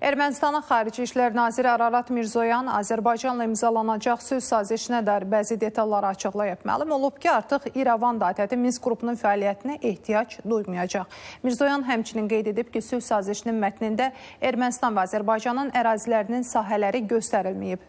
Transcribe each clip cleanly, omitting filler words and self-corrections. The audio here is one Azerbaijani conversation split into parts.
Ermənistanın Xarici İşlər Naziri Ararat Mirzoyan Azərbaycanla imzalanacaq sülh sazişinə dair bəzi detalları açıqlayıb. Məlum olub ki, artıq İrəvan dairəti Minsk qrupunun fəaliyyətinə ehtiyac duymayacaq. Mirzoyan həmçinin qeyd edib ki, sülh sazişinin mətnində Ermənistan və Azərbaycanın ərazilərinin sahələri göstərilməyib.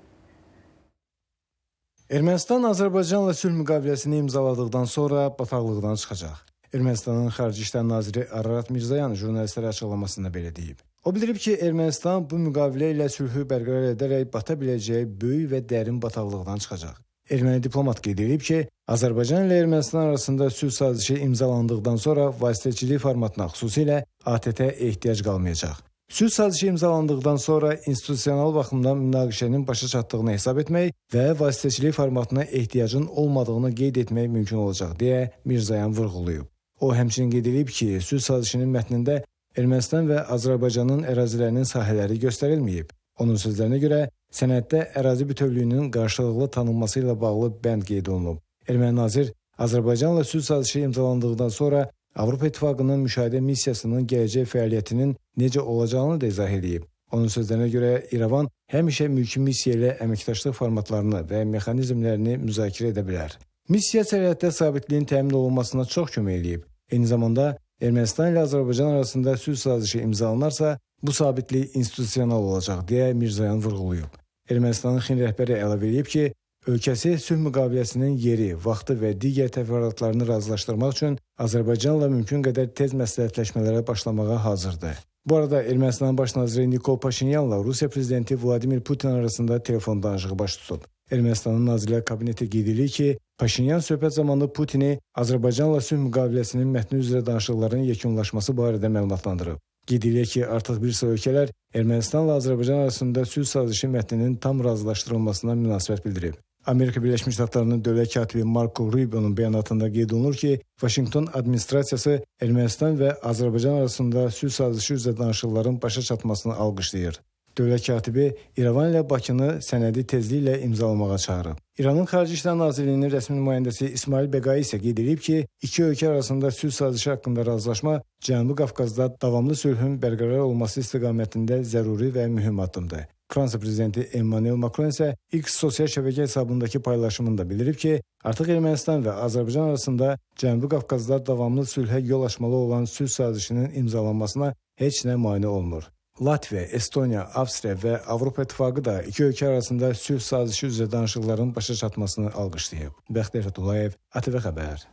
Ermənistan Azərbaycanla sülh müqaviləsini imzaladıqdan sonra bataqlıqdan çıxacaq. Ermənistanın Xarici İşlər Naziri Ararat Mirzoyan jurnalistlərə açıqlamasında belə deyib. O bildirib ki, Ermənistan bu müqavilə ilə sülhü bərqərar edərək bata biləcəyi böyük və dərin bataqlıqdan çıxacaq. Erməni diplomat qeyd edib ki, Azərbaycan ilə Ermənistan arasında sülh sazişi imzalandıqdan sonra vasitəçilik formatına, xüsusilə ATƏT-ə ehtiyac qalmayacaq. Sülh sazişi imzalandıqdan sonra institusional baxımdan münaqişənin başa çatdığını hesab etmək və vasitəçilik formatına ehtiyacın olmadığını qeyd etmək mümkün olacaq, deyə Mirzoyan vurğulayıb. O həmçinin qeyd edib ki, sülh sazişinin mətnində Ermənistan və Azərbaycanın ərazilərinin sahələri göstərilməyib. Onun sözlərinə görə, sənəddə ərazi bütövlüyünün qarşılıqlı tanınması ilə bağlı bənd qeyd olunub. Erməni nazir Azərbaycanla sülh sazişi imzalandıqdan sonra Avropa İttifaqının müşahidə missiyasının gələcək fəaliyyətinin necə olacağını da izah edib. Onun sözlərinə görə İrəvan həmişə mülki missiya ilə əməkdaşlıq formatlarını və mexanizmlərini müzakirə edə bilər. Missiya sərhəddə sabitliyin təmin olunmasına çox kömək edib. Eyni zamanda Ermənistan ilə Azərbaycan arasında sülh sazişi imzalanarsa, bu sabitlik institusional olacaq, deyə Mirzoyan vurğulayıb. Ermənistanın Xin rəhbəri əlavə edib ki, ölkəsi sülh müqaviləsinin yeri, vaxtı və digər təfərrüatlarını razılaşdırmaq üçün Azərbaycanla mümkün qədər tez məsləhətləşmələrə başlamağa hazırdır. Bu arada Ermənistanın baş naziri Nikol Paşinyanla Rusiya prezidenti Vladimir Putin arasında telefon danışığı baş tutub. Ermənistanın Nazirlər Kabineti qeyd edir ki, Paşinyan söhbət zamanı Putini Azərbaycanla sülh müqaviləsinin mətni üzrə danışıqların yekunlaşması barədə məlumatlandırıb. Qeyd edir ki, artıq bir sıra ölkələr Ermənistanla Azərbaycan arasında sülh sazişi mətninin tam razılaşdırılmasına münasibət bildirib. Amerika Birləşmiş Ştatlarının dövlət katibi Marco Rubio'nun bəyanatında qeyd olunur ki, Vaşinqton administrasiyası Ermənistan və Azərbaycan arasında sülh sazişi üzrə danışıqların başa çatmasını alqışlayır. Dövlət katibi İrəvan ilə Bakını sənədi tezliklə imzalamağa çağırıb. İranın Xarici İşlər Nazirliyinin rəsmi nümayəndəsi İsmail Beqai isə qeyd edib ki, iki ölkə arasında sülh sazişi haqqında razılaşma Cənubi Qafqazda davamlı sülhün bərqərar olması istiqamətində zəruri və mühüm addımdır. Fransa prezidenti Emmanuel Macron isə X sosial şəbəkə hesabındakı paylaşımında bildirib ki, artıq Ermənistan və Azərbaycan arasında Cənubi Qafqazda davamlı sülhə yol açmalı olan sülh sazişinin imzalanmasına heç nə mane olmur. Latviya, Estoniya, Avstriya və Avropa İttifaqı da iki ölkə arasında sülh sazişi üzrə danışıqların başa çatmasını alqışlayıb. Bəxtiyar Fətulayev, ATV Xəbər.